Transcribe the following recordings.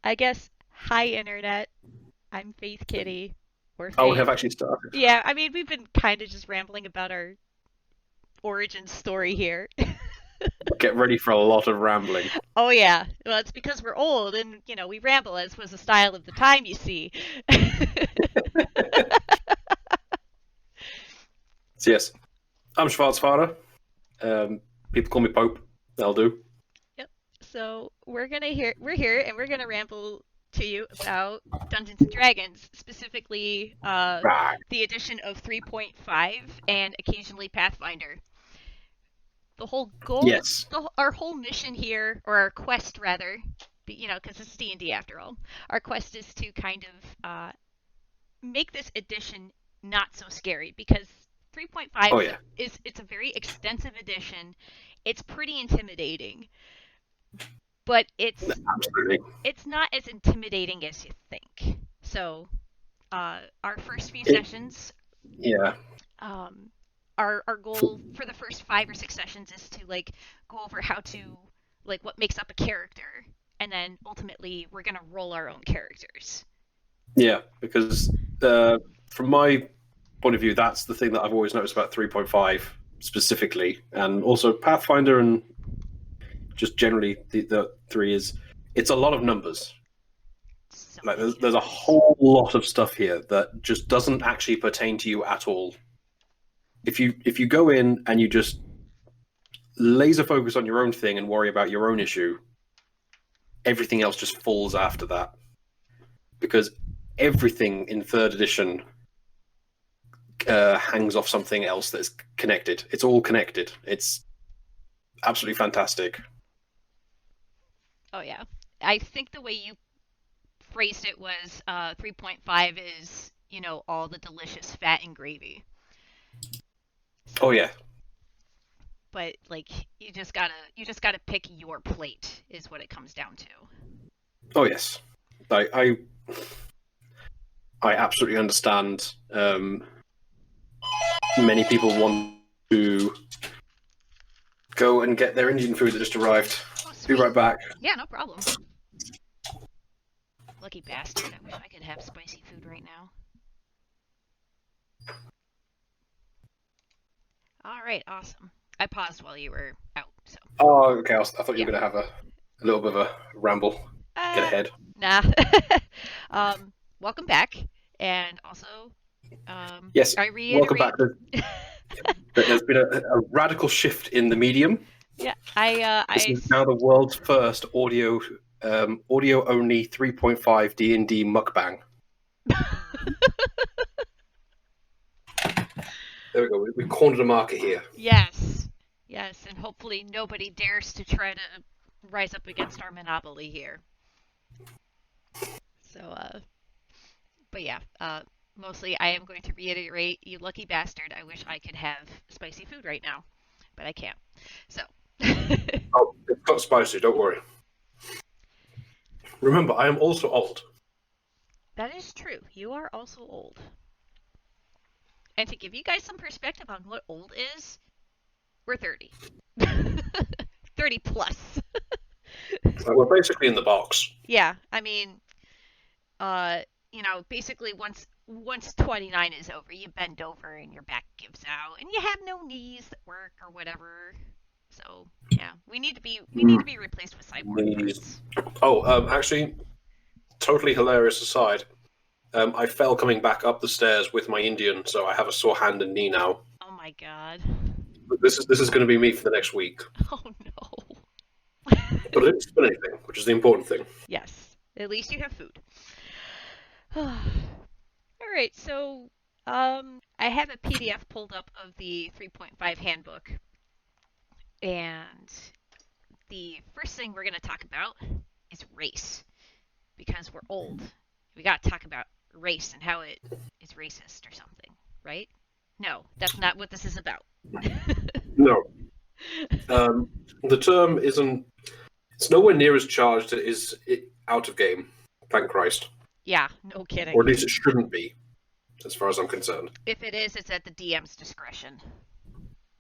I guess hi internet. I'm Faith Kitty or Oh, we have Faith. actually started. Yeah, I mean we've been kind of just rambling about our origin story here. Get ready for a lot of rambling. Oh yeah. Well, it's because we're old and we ramble as was the style of the time, you see. So yes, I'm Schwarzfahrer. People call me Pope. That'll do. Yep. So we're here and we're gonna ramble to you about Dungeons and Dragons, specifically Right. the addition of 3.5 and occasionally Pathfinder. The whole goal, Yes. our whole mission here, or our quest rather, because it's D&D after all. Our quest is to kind of make this edition not so scary because 3.5 Oh is yeah. it's a very extensive edition. It's pretty intimidating, but Absolutely. it's not as intimidating as you think. So, our first few It, sessions, yeah. um, our goal for the first 5 or 6 sessions is to like go over how to like what makes up a character, and then ultimately we're gonna roll our own characters. Yeah, because from my point of view, that's the thing that I've always noticed about 3.5 specifically, and also Pathfinder and just generally the three is it's a lot of numbers. So Like many there's a numbers. whole lot of stuff here that just doesn't actually pertain to you at all. If you go in and you just laser focus on your own thing and worry about your own issue, everything else just falls after that. Because everything in third edition hangs off something else that's connected. It's all connected. It's absolutely fantastic. Oh yeah, I think the way you phrased it was 3.5 is all the delicious fat and gravy. Oh So, yeah. but like you just gotta pick your plate is what it comes down to. Oh yes. I absolutely understand. Many people want to go and get their Indian food that just arrived. Oh Be sweet. right back. Yeah, no problem. Lucky bastard. I wish I could have spicy food right now. All right, awesome. I paused while you were out, so Oh, okay. I thought you yeah. were going to have a little bit of a ramble. Get Uh, ahead. nah. um, welcome back, and also, Yes. I Welcome back. reiterate. There's been a radical shift in the medium. Yeah, This is now the world's first audio only 3.5 D&D mukbang. There we go. We cornered a market here. yes, yes, and hopefully nobody dares to try to rise up against our monopoly here. So, but yeah, mostly I am going to reiterate, you lucky bastard. I wish I could have spicy food right now, but I can't. So, Oh, it's got spicy. Don't worry. Remember, I am also old. that is true. You are also old. And to give you guys some perspective on what old is, we're 30. 30 plus. Like, we're basically in the box. Yeah, I mean, uh, basically once 29 is over, you bend over and your back gives out, and you have no knees that work or whatever. So yeah, we need to be replaced with cyborg Knees. parts. Oh, actually, totally hilarious aside. I fell coming back up the stairs with my Indian, so I have a sore hand and knee now. Oh my god. But this is going to be me for the next week. Oh no. But I didn't spill anything, which is the important thing. Yes, at least you have food. All right, so I have a PDF pulled up of the 3.5 handbook, and the first thing we're going to talk about is race because we're old. We got to talk about race and how it is racist or something, right? No, that's not what this is about. No, the term isn't. It's nowhere near as charged as it out of game. Thank Christ. Yeah, no kidding. Or at least it shouldn't be, as far as I'm concerned. If it is, it's at the DM's discretion.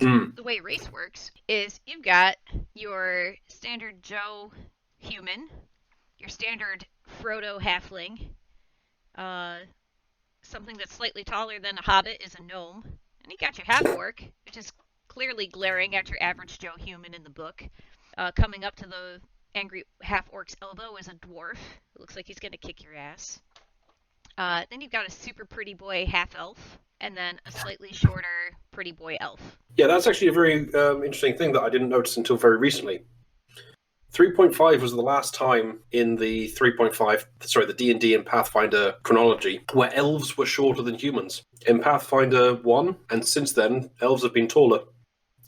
Mm. The way race works is you've got your standard Joe human, your standard Frodo halfling. Uh, Something that's slightly taller than a hobbit is a gnome. And you got your half orc, which is clearly glaring at your average Joe human in the book. Coming up to the angry half orc's elbow is a dwarf. It looks like he's gonna kick your ass. Then you've got a super pretty boy half elf, and then a slightly shorter pretty boy elf. Yeah, that's actually a very interesting thing that I didn't notice until very recently. 3.5 was the last time in the 3.5, sorry, the D&D and Pathfinder chronology, where elves were shorter than humans. In Pathfinder 1, and since then, elves have been taller,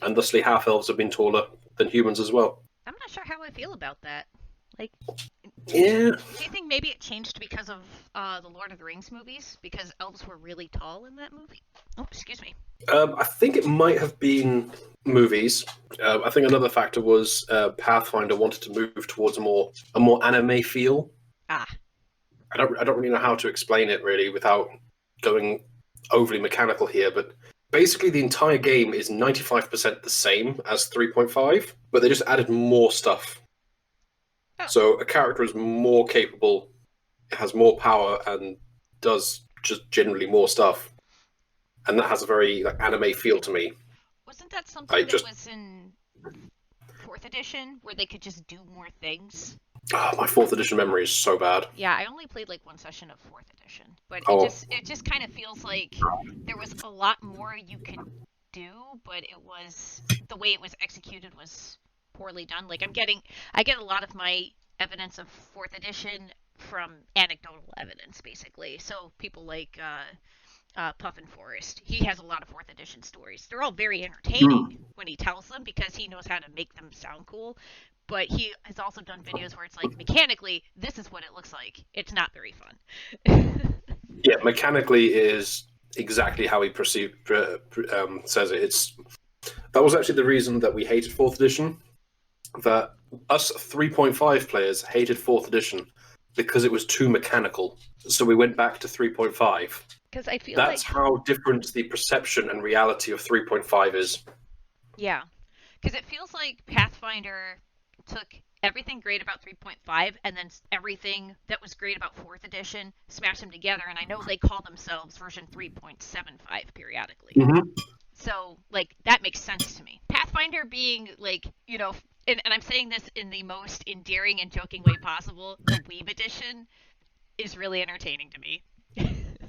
and thusly half-elves have been taller than humans as well. I'm not sure how I feel about that. Like, Yeah. do you think maybe it changed because of the Lord of the Rings movies? Because elves were really tall in that movie? Oh, excuse me. I think it might have been movies. I think another factor was Pathfinder wanted to move towards a more anime feel. Ah. I don't really know how to explain it really without going overly mechanical here, but basically the entire game is 95% the same as 3.5, but they just added more stuff. Oh. So a character is more capable, has more power, and does just generally more stuff. And that has a very anime feel to me. Wasn't that something that was in 4th edition, where they could just do more things? Oh, my 4th edition memory is so bad. Yeah, I only played like one session of 4th edition, but it just kind of feels like there was a lot more you could do, but it was the way it was executed was poorly done. Like I get a lot of my evidence of 4th edition from anecdotal evidence, basically. So people like Puffin Forest, he has a lot of 4th edition stories. They're all very entertaining when he tells them because he knows how to make them sound cool. But he has also done videos where it's like, mechanically, this is what it looks like. It's not very fun. Yeah, mechanically is exactly how he says it. That was actually the reason that we hated 4th edition. That us 3.5 players hated 4th edition because it was too mechanical. So we went back to 3.5. Because I feel that's like how different the perception and reality of 3.5 is. Yeah, because it feels like Pathfinder took everything great about 3.5 and then everything that was great about 4th edition, smashed them together, and I know they call themselves version 3.75 periodically. Mm-hmm. So, like, that makes sense to me. Pathfinder being, like, and I'm saying this in the most endearing and joking way possible, the Weeb edition is really entertaining to me.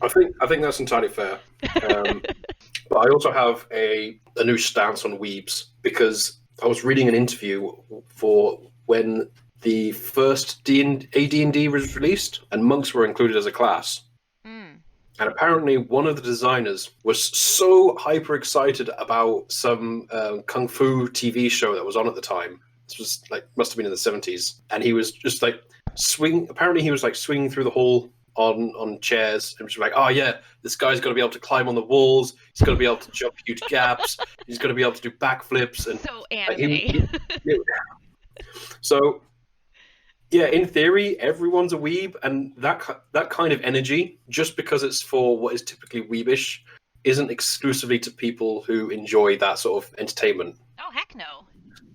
I think that's entirely fair. But I also have a new stance on weebs because I was reading an interview for when the first AD&D was released and monks were included as a class. And apparently one of the designers was so hyper excited about some kung fu TV show that was on at the time. This was must have been in the 70s. And he was just apparently he was swinging through the hall on chairs and just like, oh yeah, this guy's got to be able to climb on the walls. He's got to be able to jump huge gaps. He's got to be able to do backflips. And so anime. So yeah, in theory, everyone's a weeb, and that kind of energy, just because it's for what is typically weebish, isn't exclusively to people who enjoy that sort of entertainment. Oh heck no!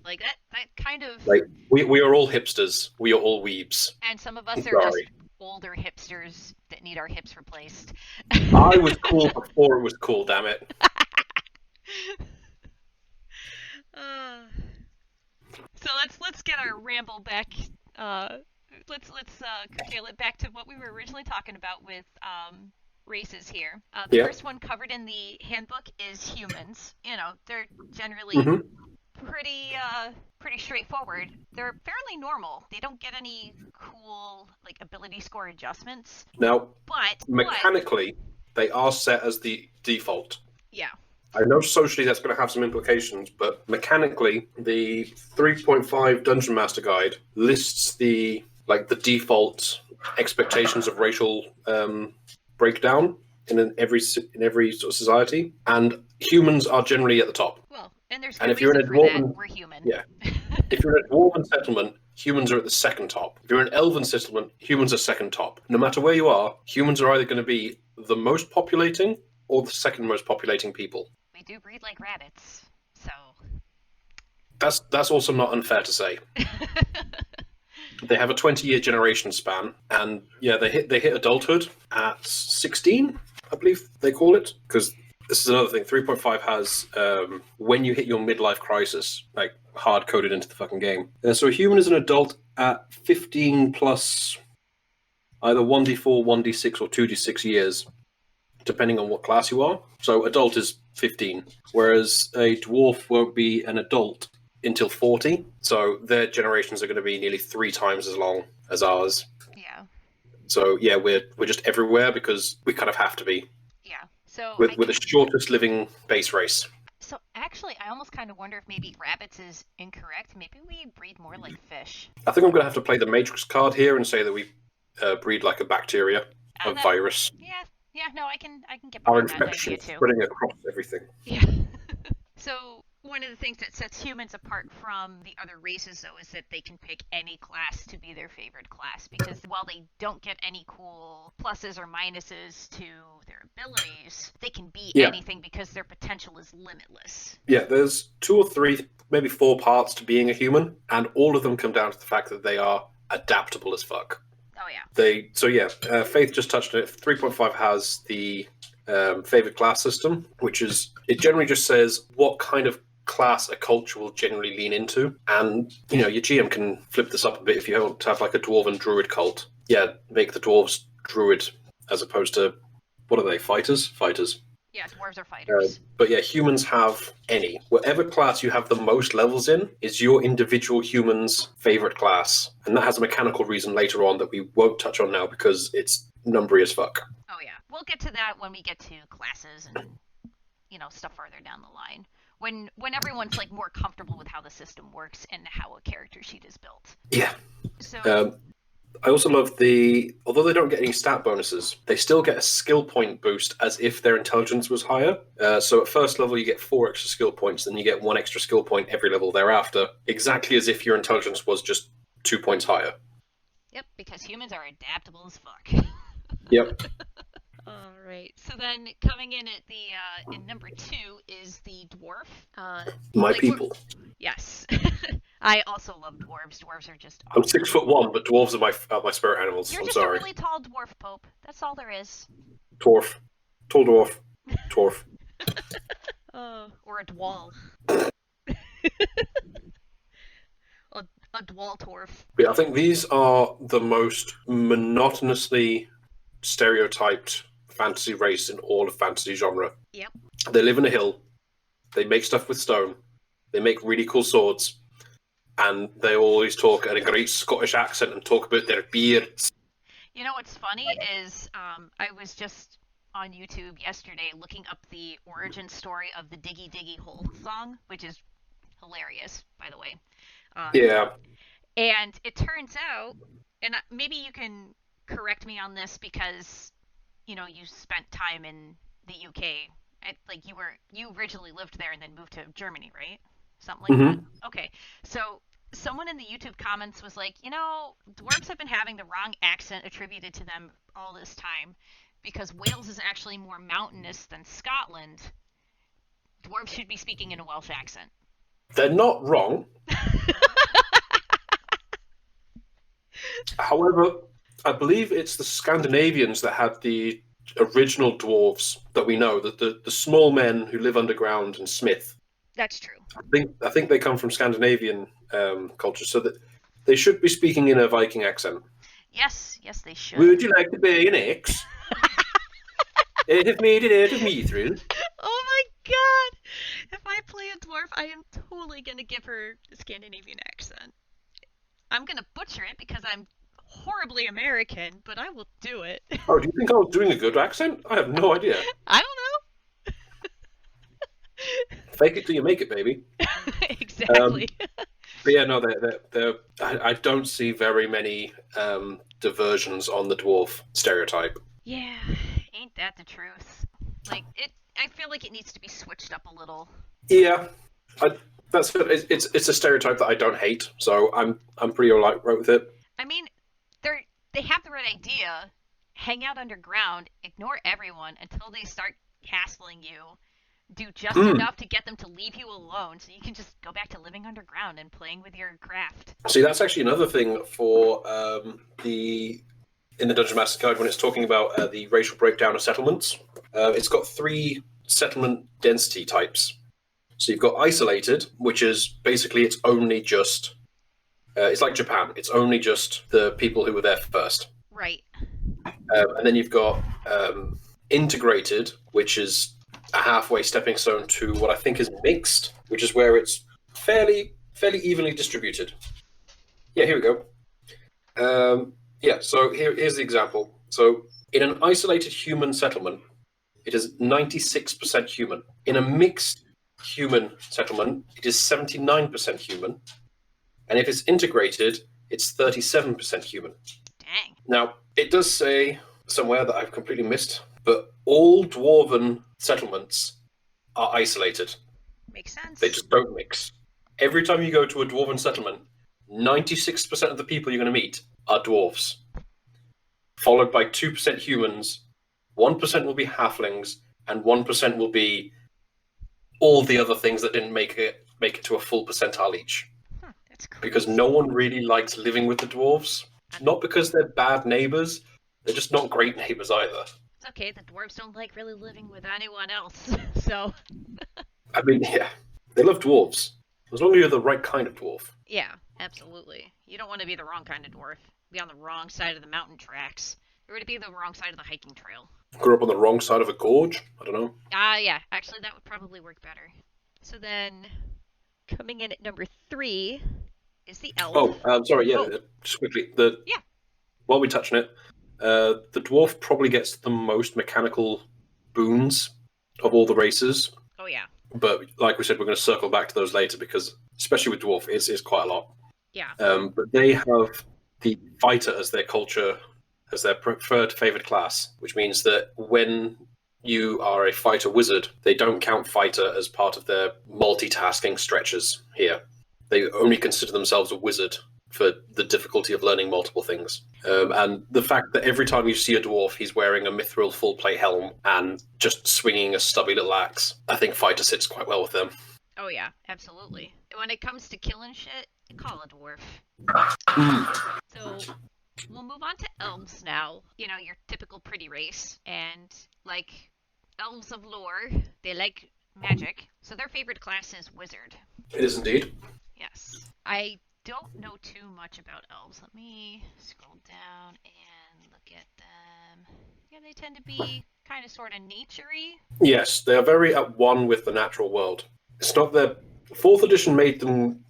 Like that kind of we are all hipsters. We are all weebs. And some of us are just older hipsters that need our hips replaced. I was cool before it was cool, damn it. So let's get our ramble back. Let's curtail it back to what we were originally talking about with races here. The first one covered in the handbook is humans. They're generally pretty straightforward. They're fairly normal. They don't get any cool ability score adjustments. Now, but mechanically, they are set as the default. Yeah. I know socially that's going to have some implications, but mechanically, the 3.5 Dungeon Master Guide lists the default expectations of racial breakdown in every sort of society, and humans are generally at the top. Well, and there's if you're in a dwarven, we're human. Yeah. If you're in a dwarven settlement, humans are at the second top. If you're in an elven settlement, humans are second top. No matter where you are, humans are either going to be the most populating or the second most populating people. We do breed like rabbits, so that's also not unfair to say. They have a 20-year generation span, and yeah, they hit adulthood at 16, I believe they call it, because this is another thing. 3.5 has when you hit your midlife crisis, like hard coded into the fucking game. So a human is an adult at 15 plus either 1d4, 1d6, or 2d6 years, depending on what class you are. So adult is 15, whereas a dwarf won't be an adult until 40. So their generations are going to be nearly 3 times as long as ours. Yeah. So yeah, we're just everywhere because we kind of have to be. Yeah. So We're the shortest living base race. so actually, I almost kind of wonder if maybe rabbits is incorrect. Maybe we breed more like fish. I think I'm going to have to play the Matrix card here and say that we breed like a bacteria, a That virus. yeah, yeah, no, I can get Our behind that infection idea too. spreading across everything. Yeah. So one of the things that sets humans apart from the other races, though, is that they can pick any class to be their favorite class. Because while they don't get any cool pluses or minuses to their abilities, they can be Yeah. anything because their potential is limitless. Yeah, there's 2 or 3, maybe 4 parts to being a human, and all of them come down to the fact that they are adaptable as fuck. Oh yeah. Faith just touched on it. 3.5 has the favorite class system, which is it generally just says what kind of class a culture will generally lean into, and your GM can flip this up a bit if you want to have like a dwarven druid cult. Yeah, make the dwarves druid as opposed to what are they? Fighters. Yeah, dwarves are fighters. But yeah, humans have any. Whatever class you have the most levels in is your individual human's favorite class. And that has a mechanical reason later on that we won't touch on now because it's numbery as fuck. Oh yeah, we'll get to that when we get to classes and stuff further down the line. When everyone's like more comfortable with how the system works and how a character sheet is built. Yeah. So I also love although they don't get any stat bonuses, they still get a skill point boost as if their intelligence was higher. So at first level, you get 4 extra skill points, then you get 1 extra skill point every level thereafter, exactly as if your intelligence was just 2 points higher. Yep, because humans are adaptable as fuck. Yep. All right. So then coming in at the in number 2 is the dwarf. My people. Yes. I also love dwarves. Dwarves are just I'm awesome. 6'1", but dwarves are my spirit animals. You're I'm just sorry. a really tall dwarf, Pope. That's all there is. Dwarf. Tall dwarf. Dwarf. Or a dwall. a dwall dwarf. Yeah, I think these are the most monotonously stereotyped fantasy race in all of fantasy genre. Yep. They live in a hill. They make stuff with stone. They make really cool swords. And they always talk in a great Scottish accent and talk about their beards. You know what's funny is I was just on YouTube yesterday looking up the origin story of the Diggy Diggy Hole song, which is hilarious, by the way. Yeah. And it turns out, and maybe you can correct me on this because you spent time in the UK. Like you originally lived there and then moved to Germany, right? Something like that. Okay. So someone in the YouTube comments was like, dwarves have been having the wrong accent attributed to them all this time because Wales is actually more mountainous than Scotland. Dwarves should be speaking in a Welsh accent. They're not wrong. However, I believe it's the Scandinavians that had the original dwarves that we know, the small men who live underground and smith. That's true. I think they come from Scandinavian culture, so that they should be speaking in a Viking accent. Yes, they should. Would you like to be an X? It have made it out of me through. Oh my god! If I play a dwarf, I am totally gonna give her a Scandinavian accent. I'm gonna butcher it because I'm horribly American, but I will do it. Oh, do you think I was doing a good accent? I have no idea. I don't know. Fake it till you make it, baby. Exactly. But yeah, no, I don't see very many diversions on the dwarf stereotype. Yeah, ain't that the truth? Like I feel like it needs to be switched up a little. Yeah, that's it. It's a stereotype that I don't hate, so I'm pretty alright with it. I mean, they have the right idea. Hang out underground, ignore everyone until they start hassling you. do just Hmm. enough to get them to leave you alone so you can just go back to living underground and playing with your craft. See, that's actually another thing for the in the Dungeon Master Guide when it's talking about the racial breakdown of settlements. It's got 3 settlement density types. So you've got isolated, which is basically it's only just it's like Japan. It's only just the people who were there first. Right. And then you've got integrated, which is a halfway stepping stone to what I think is mixed, which is where it's fairly evenly distributed. Yeah, here we go. Yeah, so here's the example. So in an isolated human settlement, it is 96% human. In a mixed human settlement, it is 79% human. And if it's integrated, it's 37% human. Dang. Now, it does say somewhere that I've completely missed, but all dwarven settlements are isolated. Makes sense. They just don't mix. Every time you go to a dwarven settlement, 96% of the people you're going to meet are dwarves, followed by 2% humans, 1% will be halflings, and 1% will be all the other things that didn't make it to a full percentile each. That's crazy. Because no one really likes living with the dwarves. Not because they're bad neighbors, they're just not great neighbors either. It's okay, the dwarves don't like really living with anyone else, so... I mean, yeah, they love dwarves. As long as you're the right kind of dwarf. Yeah, absolutely. You don't want to be the wrong kind of dwarf. Be on the wrong side of the mountain tracks. Or to be the wrong side of the hiking trail. Grew up on the wrong side of a gorge? I don't know. Yeah, actually that would probably work better. So then, coming in at number 3 is the elf. Oh, sorry, yeah, just quickly. Yeah. While we touch on it, the dwarf probably gets the most mechanical boons of all the races. Oh, yeah. But like we said, we're going to circle back to those later because, especially with dwarf, it's quite a lot. Yeah. But they have the fighter as their culture, as their preferred favored class, which means that when you are a fighter wizard, they don't count fighter as part of their multitasking stretches here. They only consider themselves a wizard for the difficulty of learning multiple things. And the fact that every time you see a dwarf, he's wearing a mithril full plate helm and just swinging a stubby little axe, I think fighter sits quite well with them. Oh, yeah, absolutely. When it comes to killing shit, call a dwarf. So, we'll move on to elves now. You know, your typical pretty race. And, like, elves of lore, they like magic. So their favorite class is wizard. It is indeed. Yes. I don't know too much about elves. Let me scroll down and look at them. Yeah, they tend to be kind of sort of nature-y. Yes, they are very at one with the natural world. It's not that 4th edition made them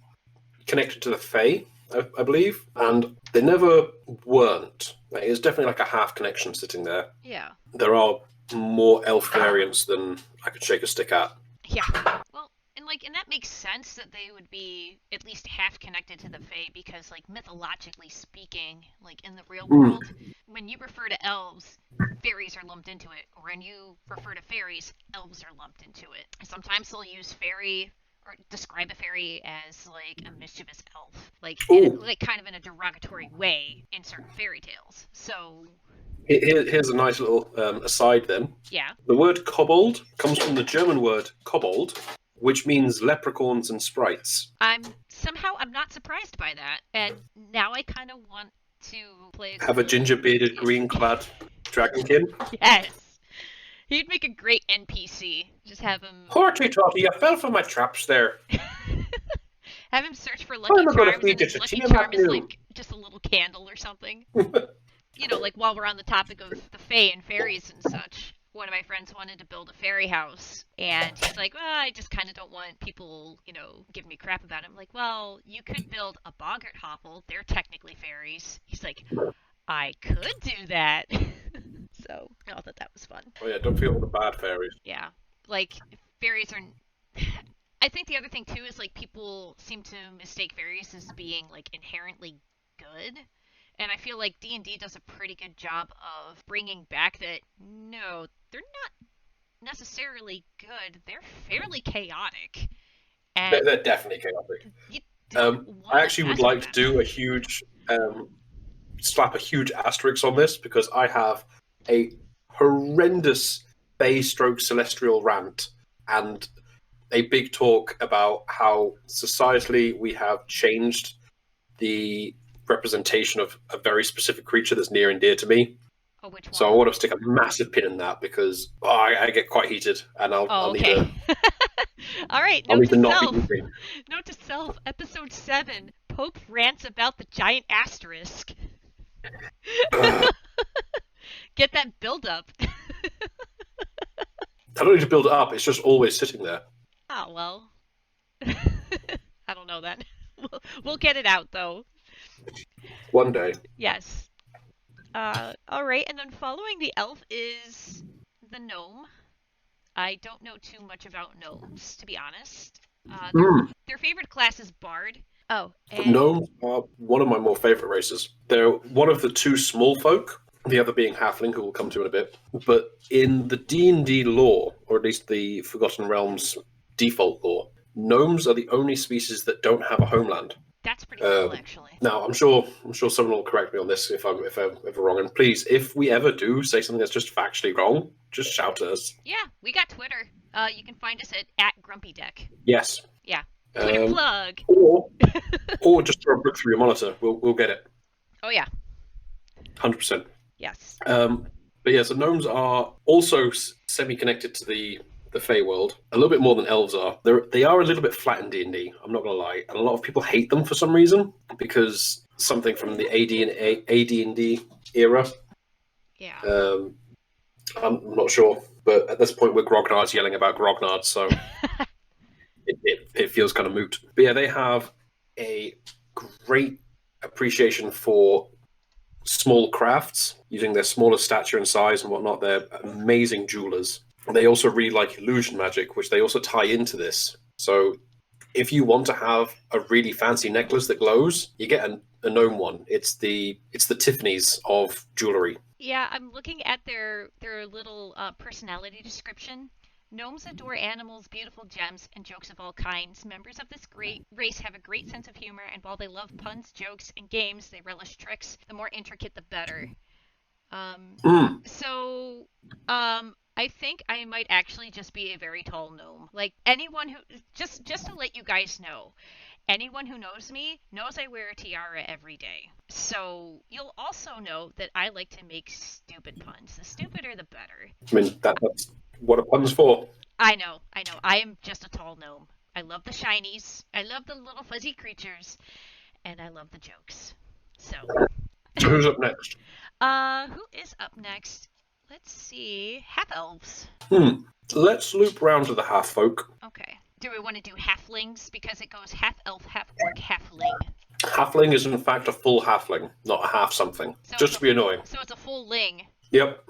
connected to the Fae, I believe, and they never weren't. It's definitely like a half connection sitting there. Yeah. There are more elf variants than I could shake a stick at. Yeah. Well, and that makes sense that they would be at least half connected to the Fae because, like, mythologically speaking, like in the real world, when you refer to elves, fairies are lumped into it, or when you refer to fairies, elves are lumped into it. Sometimes they'll use fairy or describe a fairy as like a mischievous elf, like kind of in a derogatory way in certain fairy tales. So here's a nice little aside then. Yeah. The word kobold comes from the German word kobold, which means leprechauns and sprites. I'm not surprised by that, and now I kind of want to play. Have a ginger-bearded, green-clad dragonkin. Yes. He'd make a great NPC. Just have him... Horty totty, you fell for my traps there. Have him search for lucky charms, and his lucky charm is like just a little candle or something. You know, like while we're on the topic of the Fae and fairies and such, one of my friends wanted to build a fairy house, and he's like, well, I just kind of don't want people, giving me crap about it. I'm like, well, you could build a boggart hovel. They're technically fairies. He's like, I could do that. So I thought that was fun. Oh yeah, don't forget all the bad fairies. Yeah, like fairies are. I think the other thing too is like people seem to mistake fairies as being like inherently good, and I feel like D&D does a pretty good job of bringing back that no, they're not necessarily good. They're fairly chaotic. And they're definitely chaotic. I actually would like to do a huge slap a huge asterisk on this because I have a horrendous Fae stroke celestial rant and a big talk about how societally we have changed the representation of a very specific creature that's near and dear to me. Oh, which So I one? want to stick a massive pin in that because I get quite heated, and Oh, I'll need okay. to All right, I'll note need to to not be self. eating. Note to self, episode 7. Pope rants about the giant asterisk. Get that build up. I don't need to build it up. It's just always sitting there. Oh, well. I don't know then. We'll get it out though. One day. Yes. All right, and then following the elf is the gnome. I don't know too much about gnomes, to be honest. Uh, their Mm. their favorite class is bard. Oh, and Gnomes are one of my more favourite races. They're one of the two small folk, the other being halfling, who we'll come to in a bit. But in the D&D lore, or at least the Forgotten Realms default lore, gnomes are the only species that don't have a homeland. that's pretty cool, actually. Now, I'm sure someone will correct me on this if I'm ever wrong. And please, if we ever do say something that's just factually wrong, just shout at us. Yeah, we got Twitter. You can find us at @GrumpyDeck. Yes. Yeah, Twitter Um, plug. or just throw a book through your monitor. We'll get it. Oh yeah, 100%. yes. But yeah, so gnomes are also semi-connected to the Fey world, a little bit more than elves are. They are a little bit flat in D&D, I'm not going to lie. And a lot of people hate them for some reason, because something from the AD&D era. Yeah. I'm not sure. But at this point, we're grognards yelling about grognards, so it feels kind of moot. But yeah, they have a great appreciation for small crafts, using their smaller stature and size and whatnot. They're amazing jewelers. They also really like illusion magic, which they also tie into this. So if you want to have a really fancy necklace that glows, you get a gnome one. It's the Tiffany's of jewelry. Yeah, I'm looking at their little personality description. Gnomes adore animals, beautiful gems, and jokes of all kinds. Members of this great race have a great sense of humor, and while they love puns, jokes, and games, they relish tricks. The more intricate, the better. So, I think I might actually just be a very tall gnome. Like anyone who just to let you guys know, anyone who knows me knows I wear a tiara every day. So you'll also know that I like to make stupid puns. The stupider, the better. I mean, that's what a pun's for. I know, I know. I am just a tall gnome. I love the shinies. I love the little fuzzy creatures, and I love the jokes. So, So who's up next? who is up next? Let's see. Half elves. Let's loop round to the half folk. Okay. Do we want to do halflings because it goes half elf, half orc, halfling? Halfling is in fact a full halfling, not a half something. So Just to be annoying. So it's a full ling. Yep.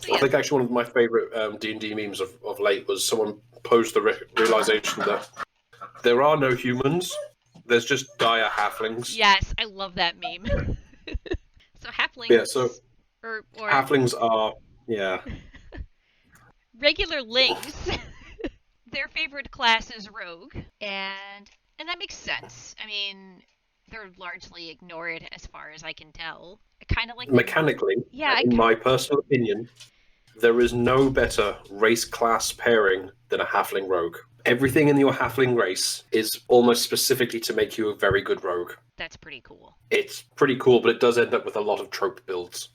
So I think actually one of my favourite D&D memes of late was someone posed the realisation that there are no humans, there's just dire halflings. Yes, I love that meme. So halflings. Yeah, so or halflings are, yeah. regular lings. Their favorite class is rogue, and that makes sense. I mean, they're largely ignored as far as I can tell. I kind of like Mechanically, in my personal opinion, there is no better race class pairing than a halfling rogue. Everything in your halfling race is almost specifically to make you a very good rogue. That's pretty cool. It's pretty cool, but it does end up with a lot of trope builds.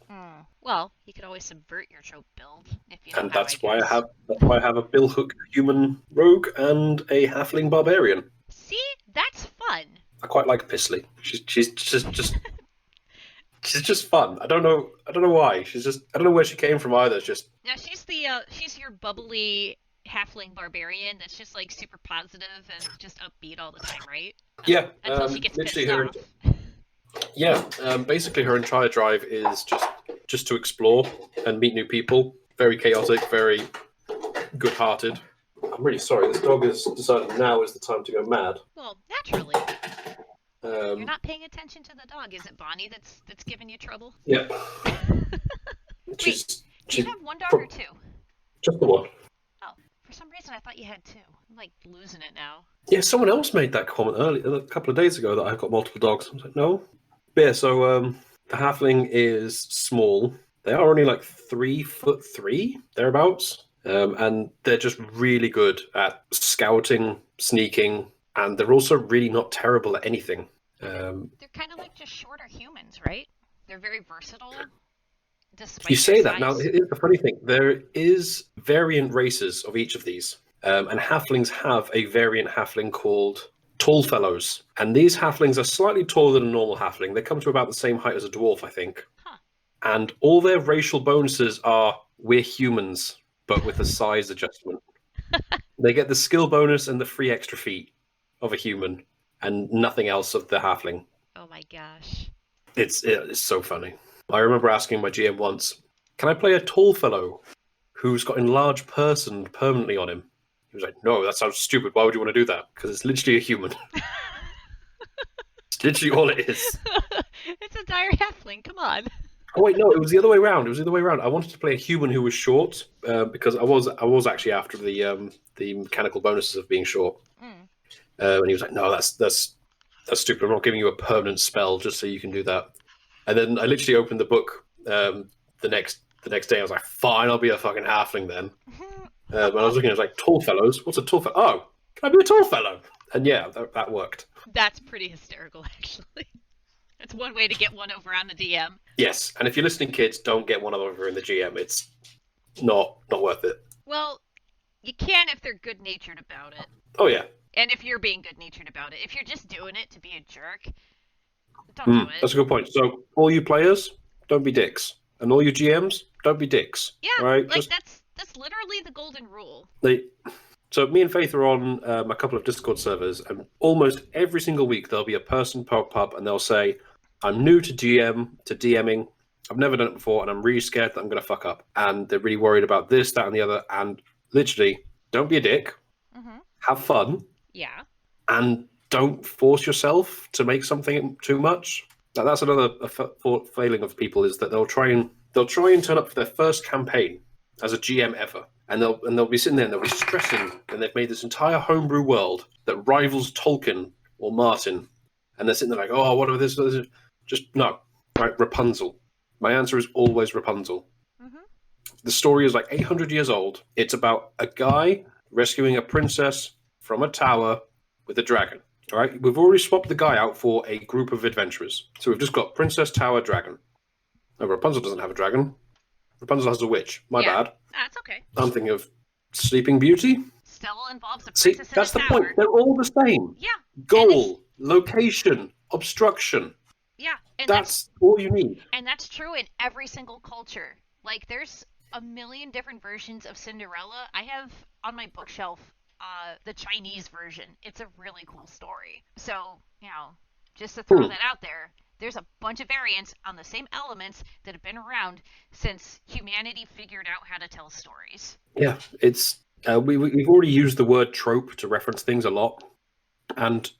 Well, you could always subvert your trope build if you know And how, that's why I have a Bill Hook human rogue and a halfling barbarian. See, that's fun. I quite like Pisley. She's just she's just fun. I don't know why. I don't know where she came from either. It's just now she's your bubbly halfling barbarian that's just like super positive and just upbeat all the time, right? Yeah. Until she gets pissed her, off. Yeah. Basically, her entire drive is just to explore and meet new people. Very chaotic, very good-hearted. I'm really sorry. This dog has decided now is the time to go mad. Well, naturally. You're not paying attention to the dog. Is it Bonnie that's giving you trouble? Yep. Do you have one dog or two? Just the one. Oh, for some reason I thought you had two. I'm like losing it now. Yeah, someone else made that comment a couple of days ago that I've got multiple dogs. I was like, no. But yeah, so the halfling is small. They are only like 3'3", thereabouts. And they're just really good at scouting, sneaking, and they're also really not terrible at anything. Um, They're kind of like just shorter humans, right? They're very versatile you despite their say that now. size. Here's the funny thing: there is variant races of each of these, and halflings have a variant halfling called tall fellows, and these halflings are slightly taller than a normal halfling. They come to about the same height as a dwarf, I think, Huh. and all their racial bonuses are we're humans, but with a size adjustment. They get the skill bonus and the free extra feet of a human, and nothing else of the halfling. Oh my gosh. It's so funny. I remember asking my GM once, "Can I play a tall fellow who's got enlarged person permanently on him?" He was like, "No, that sounds stupid. Why would you want to do that? Because it's literally a human. It's literally all it is." It's a dire halfling. Come on. Oh wait, no, it was the other way around. It was the other way around. I wanted to play a human who was short because I was actually after the mechanical bonuses of being short. Mm. And he was like, "No, that's stupid. I'm not giving you a permanent spell just so you can do that." And then I literally opened the book the next day. I was like, "Fine, I'll be a fucking halfling then." And I was looking, I was like, "Tall fellows? What's a tall fellow? Oh, can I be a tall fellow?" And yeah, that worked. That's pretty hysterical, actually. That's one way to get one over on the DM. Yes, and if you're listening, kids, don't get one over in the GM. It's not worth it. Well, you can if they're good natured about it. Oh yeah. And if you're being good natured about it. If you're just doing it to be a jerk, don't do it. That's a good point. So all you players, don't be dicks, and all you GMs, don't be dicks. Yeah, All right, like that's literally the golden rule. So me and Faith are on a couple of Discord servers, and almost every single week there'll be a person pop up, and they'll say, "I'm new to DMing. I've never done it before, and I'm really scared that I'm going to fuck up." And they're really worried about this, that, and the other. And literally, don't be a dick. Mm-hmm. Have fun, Yeah. and don't force yourself to make something too much. That's another failing of people is that they'll try and turn up for their first campaign as a GM ever, and they'll be sitting there and they'll be stressing, and they've made this entire homebrew world that rivals Tolkien or Martin, and they're sitting there like, "Oh, what are this?" Just no, right? Rapunzel. My answer is always Rapunzel. Mm-hmm. The story is like 800 years old. It's about a guy rescuing a princess from a tower with a dragon. All right, we've already swapped the guy out for a group of adventurers. So we've just got Princess, Tower, Dragon. No, Rapunzel doesn't have a dragon. Rapunzel has a witch. My Yeah. bad. That's okay. I'm thinking of Sleeping Beauty. Still involves a See, princess in that's a the tower. point. They're all the same. Yeah. Goal, location, obstruction. Yeah. And That's all you need. and that's true in every single culture. Like there's a million different versions of Cinderella. I have on my bookshelf the Chinese version. It's a really cool story. So, just to throw that out there, there's a bunch of variants on the same elements that have been around since humanity figured out how to tell stories. Yeah, it's we've already used the word trope to reference things a lot, and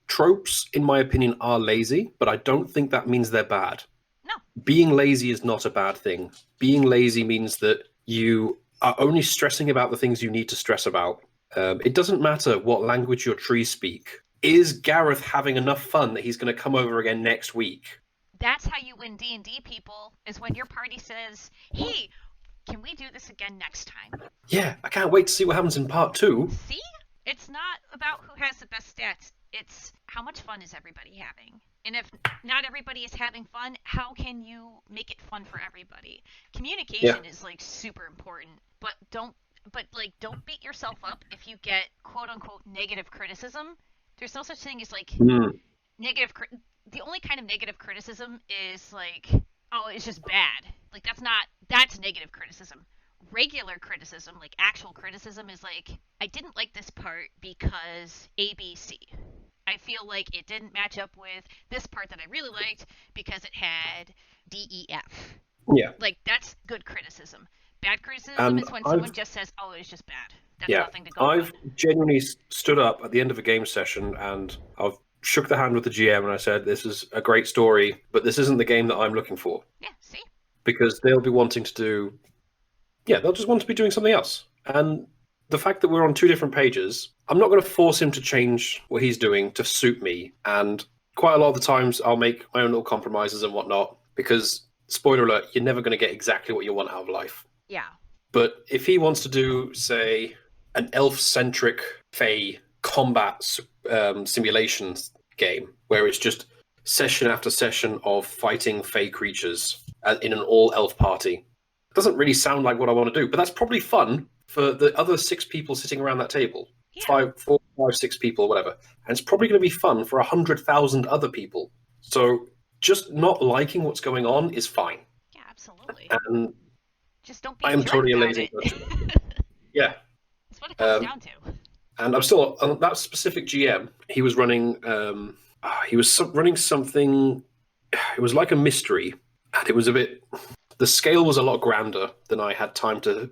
tropes, in my opinion, are lazy, but I don't think that means they're bad. No. Being lazy is not a bad thing. Being lazy means that you are only stressing about the things you need to stress about. It doesn't matter what language your trees speak. Is Gareth having enough fun that he's going to come over again next week? That's how you win D&D, people, is when your party says, "Hey, can we do this again next time?" Yeah, I can't wait to see what happens in part 2. See? It's not about who has the best stats. It's how much fun is everybody having. And if not everybody is having fun, how can you make it fun for everybody? Communication is like super important, but don't beat yourself up if you get quote unquote negative criticism. There's no such thing as like negative the only kind of negative criticism is like, "Oh, it's just bad." Like that's negative criticism. Regular criticism, like actual criticism, is like, "I didn't like this part because ABC. I feel like it didn't match up with this part that I really liked because it had DEF." Yeah. Like that's good criticism. Bad criticism is when someone just says, "Oh, it's just bad." That's nothing to go I've genuinely stood up at the end of a game session and I've shook the hand with the GM and I said, "This is a great story, but this isn't the game that I'm looking for." Yeah, see? Because they'll be wanting to do, they'll just want to be doing something else. And the fact that we're on 2 different pages, I'm not going to force him to change what he's doing to suit me. And quite a lot of the times I'll make my own little compromises and whatnot because, spoiler alert, you're never going to get exactly what you want out of life. Yeah. But if he wants to do, say, an elf-centric Fey combat simulation game where it's just session after session of fighting Fey creatures in an all-elf party, it doesn't really sound like what I want to do. But that's probably fun for the other six people sitting around that table. Yeah. Five, four, five, six people, whatever. And it's probably going to be fun for 100,000 other people. So just not liking what's going on is fine. Yeah, absolutely. And Just don't be I a am jerk totally a about lazy it. person. Yeah. That's what it comes Um, down to. and I'm still on that specific GM. He was running. He was running something. It was like a mystery, and it was a bit. The scale was a lot grander than I had time to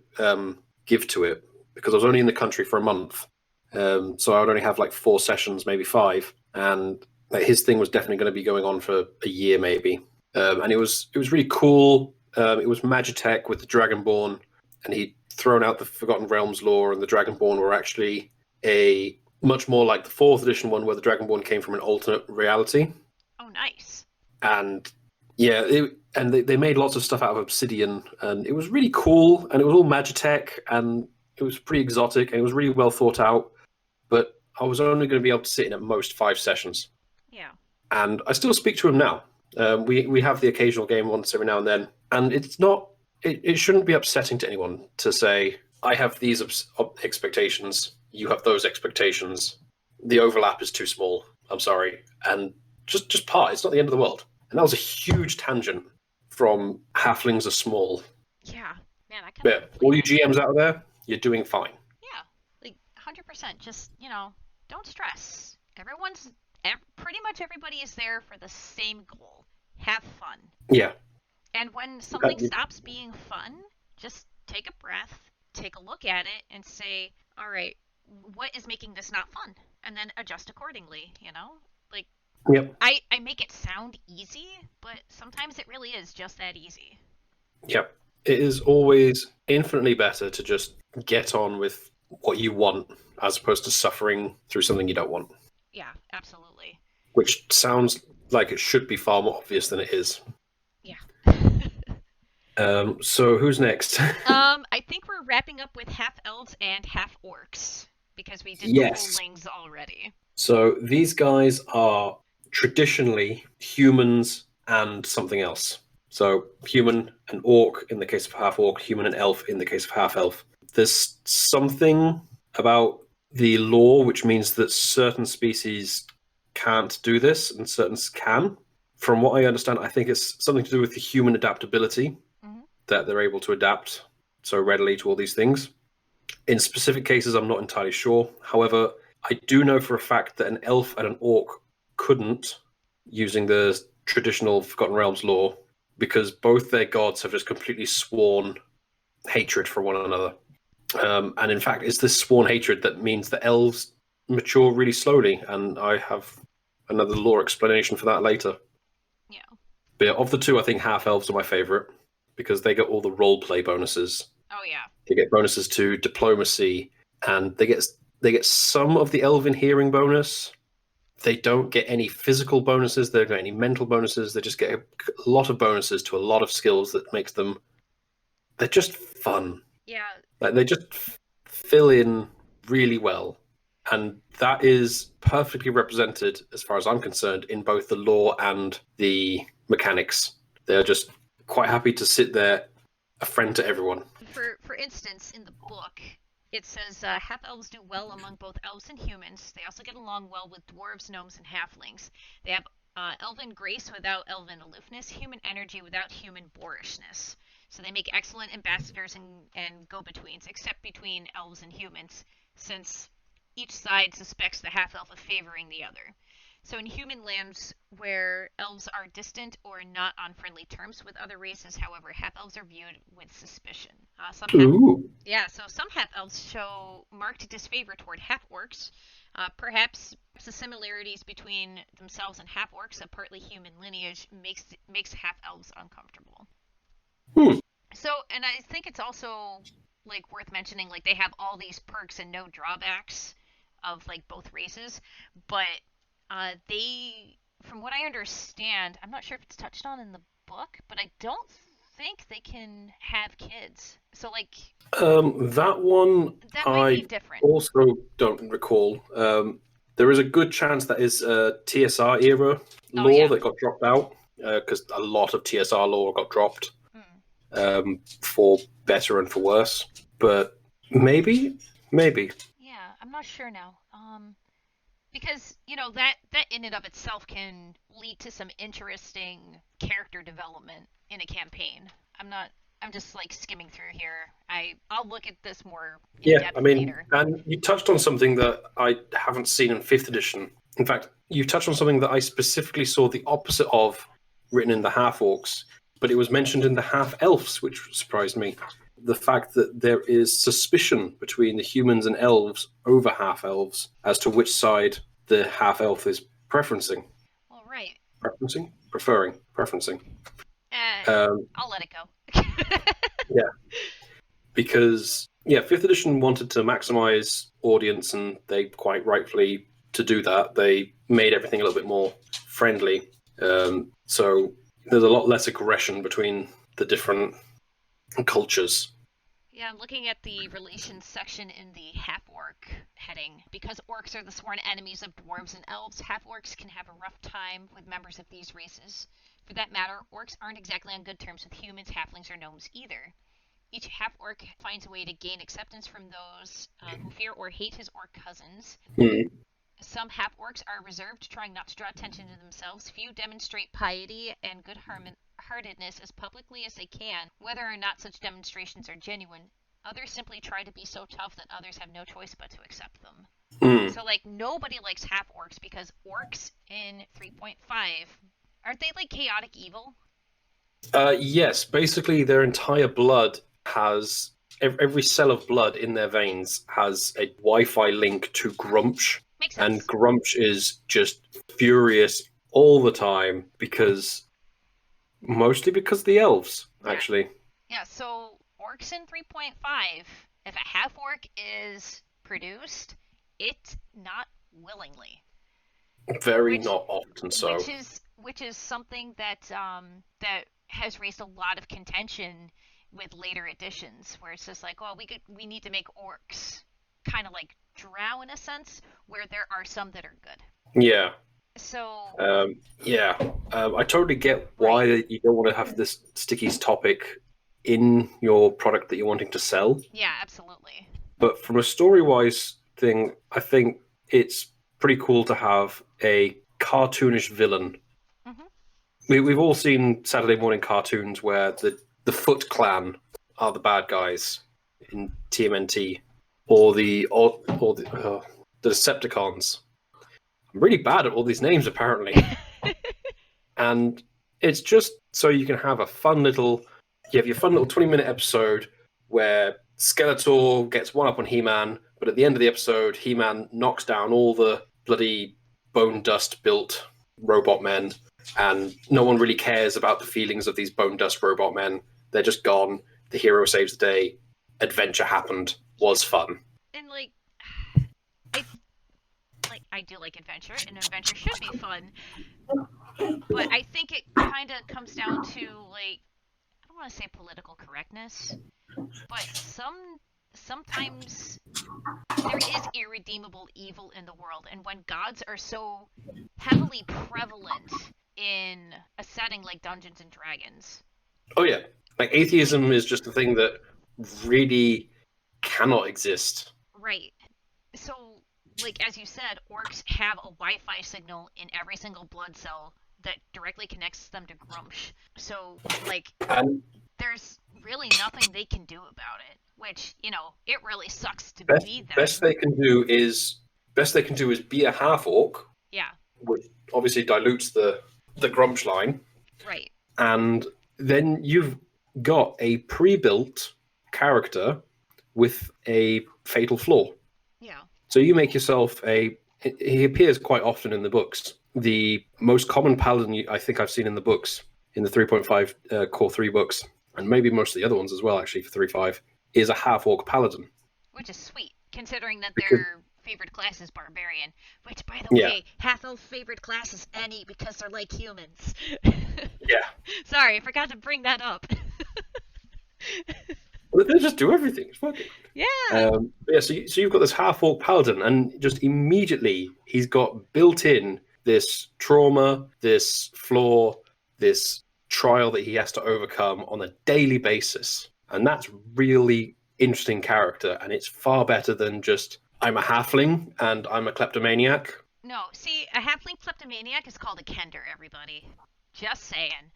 give to it because I was only in the country for a month. So I would only have like 4 sessions, maybe 5, and his thing was definitely going to be going on for a year, maybe. And it was really cool. It was Magitech with the Dragonborn, and he'd thrown out the Forgotten Realms lore, and the Dragonborn were actually a much more like the fourth edition one, where the Dragonborn came from an alternate reality. Oh, nice. And yeah, and they made lots of stuff out of obsidian, and it was really cool, and it was all Magitech, and it was pretty exotic, and it was really well thought out. But I was only going to be able to sit in at most 5 sessions, Yeah. and I still speak to him now. We have the occasional game once every now and then, and it's not. It shouldn't be upsetting to anyone to say I have these expectations, you have those expectations. The overlap is too small. I'm sorry, and just part. It's not the end of the world. And that was a huge tangent from halflings are small. Yeah. Man, I kind of But all you completely. GMs out there, you're doing fine. Yeah. Like 100%. Just, don't stress. Pretty much everybody is there for the same goal. Have fun. Yeah. And when something stops being fun, just take a breath, take a look at it, and say, all right, what is making this not fun? And then adjust accordingly. Like, Yep. I make it sound easy, but sometimes it really is just that easy. Yep. It is always infinitely better to just get on with what you want as opposed to suffering through something you don't want, Yeah, absolutely. which sounds like it should be far more obvious than it is. Yeah. So who's next? I think we're wrapping up with half elves and half orcs because we did the Yes. wholelings already. So these guys are traditionally humans and something else. So human and orc in the case of half orc, human and elf in the case of half elf. There's something about the law which means that certain species can't do this and certain can. From what I understand, I think it's something to do with the human adaptability, Hmm. that they're able to adapt so readily to all these things. In specific cases, I'm not entirely sure. However, I do know for a fact that an elf and an orc couldn't, using the traditional Forgotten Realms lore, because both their gods have just completely sworn hatred for one another. And in fact, it's this sworn hatred that means that elves mature really slowly, and I have another lore explanation for that later. Yeah. But yeah, of the two, I think half elves are my favorite because they get all the role play bonuses. Oh yeah. They get bonuses to diplomacy, and they get some of the elven hearing bonus. They don't get any physical bonuses. They don't get any mental bonuses. They just get a lot of bonuses to a lot of skills that makes them. They're just fun. Yeah. Like they just fill in really well, and that is perfectly represented, as far as I'm concerned, in both the lore and the mechanics. They're just quite happy to sit there, a friend to everyone. For instance, in the book, it says half elves do well among both elves and humans. They also get along well with dwarves, gnomes, and halflings. They have elven grace without elven aloofness, human energy without human boorishness. So they make excellent ambassadors and go-betweens, except between elves and humans, since each side suspects the half-elf of favoring the other. So in human lands where elves are distant or not on friendly terms with other races, however, half-elves are viewed with suspicion. Some half Ooh. Yeah, so some half elves show marked disfavor toward half orcs. Perhaps the similarities between themselves and half orcs, a partly human lineage, makes half elves uncomfortable. Hmm. So, and I think it's also like worth mentioning, like they have all these perks and no drawbacks of like both races, but they, from what I understand, I'm not sure if it's touched on in the book, but I don't think they can have kids. So like That one that might be I different. also don't recall. There is a good chance that is a TSR era Oh law yeah. that got dropped out because a lot of TSR law got dropped Mm. for better and for worse. But maybe. Yeah, I'm not sure now. Because that in and of itself can lead to some interesting character development in a campaign. I'm not. I'm just like skimming through here. I'll look at this more in Yeah, I depth mean, later. and you touched on something that I haven't seen in fifth edition. In fact, you touched on something that I specifically saw the opposite of written in the half orcs, but it was mentioned in the half elves, which surprised me. The fact that there is suspicion between the humans and elves over half elves as to which side the half elf is preferencing. All right. Preferencing. Uh, Um, I'll let it go. yeah, because fifth edition wanted to maximize audience, and they quite rightfully to do that. They made everything a little bit more friendly, so there's a lot less aggression between the different cultures. Yeah, I'm looking at the relations section in the half-orc heading. Because orcs are the sworn enemies of dwarves and elves, half-orcs can have a rough time with members of these races. For that matter, orcs aren't exactly on good terms with humans, halflings, or gnomes either. Each half-orc finds a way to gain acceptance from those who fear or hate his orc cousins. Hmm. Some half-orcs are reserved, trying not to draw attention to themselves. Few demonstrate piety and good-heartedness as publicly as they can, whether or not such demonstrations are genuine. Others simply try to be so tough that others have no choice but to accept them. Hmm. So, like, nobody likes half-orcs because orcs in 3.5, aren't they, like, chaotic evil? Yes, basically their entire blood has every cell of blood in their veins has a Wi-Fi link to Grumsh, Makes and sense. Grumsh is just furious all the time because mostly because the elves, Yeah. actually. Yeah, so orcs in 3.5, if a half-orc is produced, it's not willingly. Very which not often so. which is something that has raised a lot of contention with later editions, where it's just like, well, we need to make orcs kind of like drow in a sense, where there are some that are good. Yeah. So Yeah. I totally get why right, you don't want to have this stickies topic in your product that you're wanting to sell. yeah, absolutely. But from a story wise thing, I think it's pretty cool to have a cartoonish villain. Hmm. We've all seen Saturday morning cartoons where the Foot Clan are the bad guys in TMNT, or the Decepticons. I'm really bad at all these names apparently, and it's just so you can have a fun little, you have your fun little 20-minute episode where Skeletor gets one up on He-Man, but at the end of the episode, He-Man knocks down all the bloody bone dust built robot men, and no one really cares about the feelings of these bone dust robot men. They're just gone. The hero saves the day. Adventure happened. Was fun. And I I do like adventure, and adventure should be fun, but I think it kind of comes down to like, I don't want to say political correctness, but sometimes there is irredeemable evil in the world, and when gods are so heavily prevalent in a setting like Dungeons and Dragons, Oh yeah, like atheism is just a thing that really cannot exist. right? So, like as you said, orcs have a Wi-Fi signal in every single blood cell that directly connects them to Grumsh. So, like, And there's really nothing they can do about it, which, it really sucks to best be best them. they can do is best they can do is be a half orc, Yeah, which obviously dilutes the Grumsh line, right. and then you've got a pre-built character with a fatal flaw. Yeah. So you make yourself a. He appears quite often in the books. The most common paladin I think I've seen in the books, in the 3.5 core 3 books, and maybe most of the other ones as well, actually, for 3.5, is a half orc paladin. Which is sweet, considering that Because, their favorite class is barbarian. Which, by the yeah, way, half elf favorite class is any because they're like humans. yeah. Sorry, I forgot to bring that up. Well, they just do everything. It's fucking. Yeah. Yeah, so you've got this half orc paladin, and just immediately he's got built in this trauma, this flaw, this trial that he has to overcome on a daily basis, and that's really interesting character, and it's far better than just I'm a halfling and I'm a kleptomaniac. No, see, a halfling kleptomaniac is called a kender, everybody. Just saying.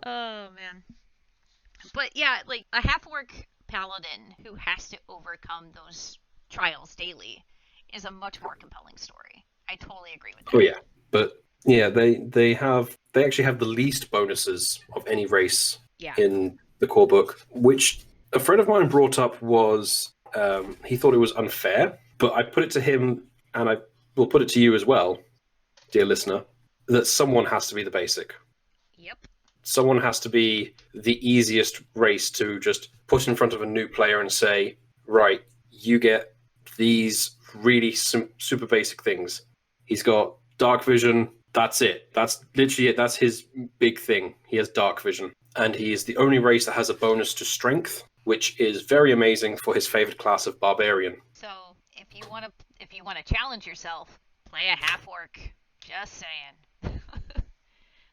Oh man. But yeah, like a half orc paladin who has to overcome those trials daily is a much more compelling story. I totally agree with Oh that. yeah, but yeah, they actually have the least bonuses of any race Yeah. in the core book, which a friend of mine brought up was he thought it was unfair, but I put it to him, and I will put it to you as well, dear listener, that someone has to be the basic. Yep. Someone has to be the easiest race to just put in front of a new player and say, right, you get these really super basic things. He's got dark vision. That's it. That's literally it. That's his big thing. He has dark vision. And he is the only race that has a bonus to strength, which is very amazing for his favorite class of barbarian. So if you want to challenge yourself, play a half orc. Just saying.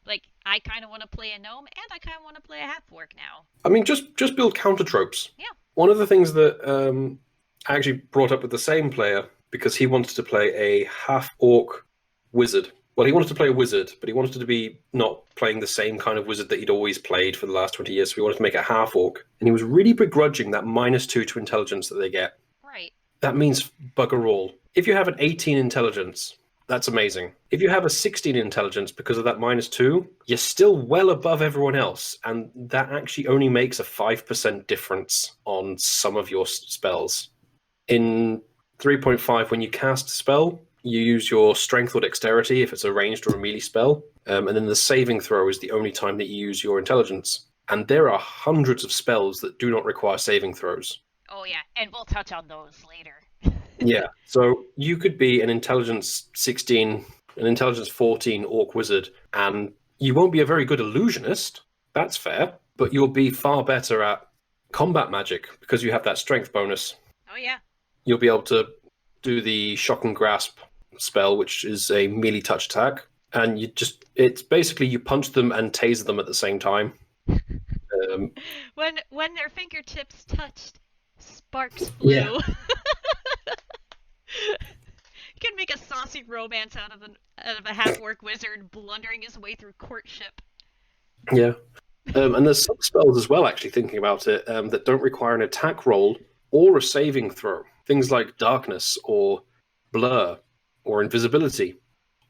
Like I kind of want to play a gnome, and I kind of want to play a half orc now. I mean, just build counter tropes. Yeah. One of the things that I actually brought up with the same player because he wanted to play a half orc wizard. Well, he wanted to play a wizard, but he wanted to be not playing the same kind of wizard that he'd always played for the last 20 years. So he wanted to make a half orc. And he was really begrudging that -2 to intelligence that they get. Right. That means bugger all. If you have an 18 intelligence, that's amazing. If you have a 16 intelligence because of that -2, you're still well above everyone else. And that actually only makes a 5% difference on some of your spells. In 3.5, when you cast a spell, you use your strength or dexterity if it's a ranged or a melee spell. And then the saving throw is the only time that you use your intelligence. And there are hundreds of spells that do not require saving throws. Oh yeah, and we'll touch on those later. Yeah. So you could be an intelligence 16, an intelligence 14 orc wizard, and you won't be a very good illusionist. That's fair. But you'll be far better at combat magic because you have that strength bonus. Oh yeah. You'll be able to do the shock and grasp spell, which is a melee touch attack. And it's basically you punch them and taser them at the same time. When their fingertips touched, sparks Yeah. flew. You can make a saucy romance out of a half orc wizard blundering his way through courtship. Yeah. And there's some spells as well, actually, thinking about it, that don't require an attack roll or a saving throw. Things like darkness or blur or invisibility.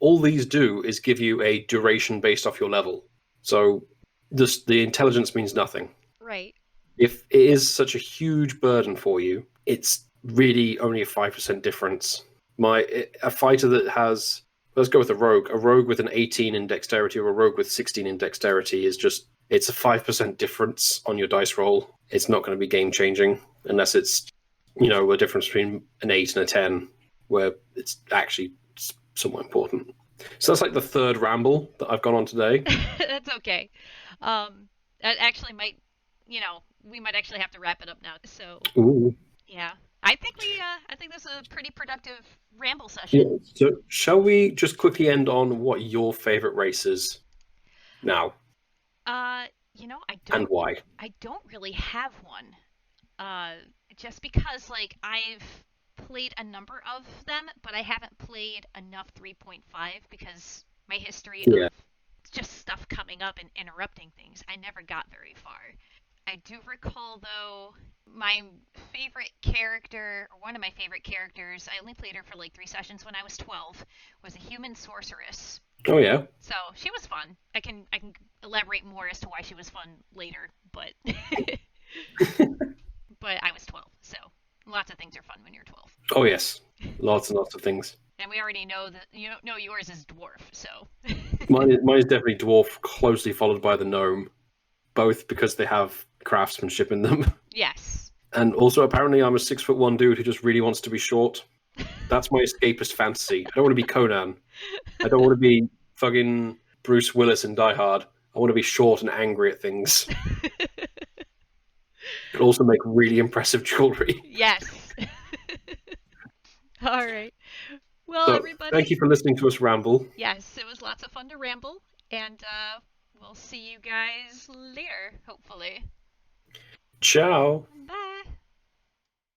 All these do is give you a duration based off your level. So the intelligence means nothing. Right. If it is such a huge burden for you, it's really only a 5% difference. A fighter that has, let's go with a rogue with an 18 in dexterity or a rogue with 16 in dexterity is just, it's a 5% difference on your dice roll. It's not going to be game changing unless it's, a difference between an 8 and a 10 where it's actually somewhat important. So that's like the third ramble that I've gone on today. That's okay. That actually might, we might actually have to wrap it up now. So Ooh. yeah, I think this is a pretty productive ramble Yeah. session. So shall we just quickly end on what your favorite race is now I and why? don't really have one. Just because like I've played a number of them, but I haven't played enough 3.5 because my history Yeah. of just stuff coming up and interrupting things, I never got very far. I do recall though my favorite character, or one of my favorite characters, I only played her for like 3 sessions when I was 12, was a human sorceress. Oh yeah. So she was fun. I can elaborate more as to why she was fun later, but but I was 12, so lots of things are fun when you're 12. Oh yes. Lots and lots of things. And we already know that yours is dwarf, so Mine is definitely dwarf, closely followed by the gnome, both because they have craftsmanship in them, yes. and also apparently I'm a 6'1" dude who just really wants to be short. That's my escapist fantasy. I don't want to be Conan. I don't want to be fucking Bruce Willis in Die Hard. I want to be short and angry at things. Could also make really impressive jewelry. Yes. All right. Well, So thank everybody, you for listening to us ramble. yes, it was lots of fun to ramble, and we'll see you guys later, hopefully. Ciao.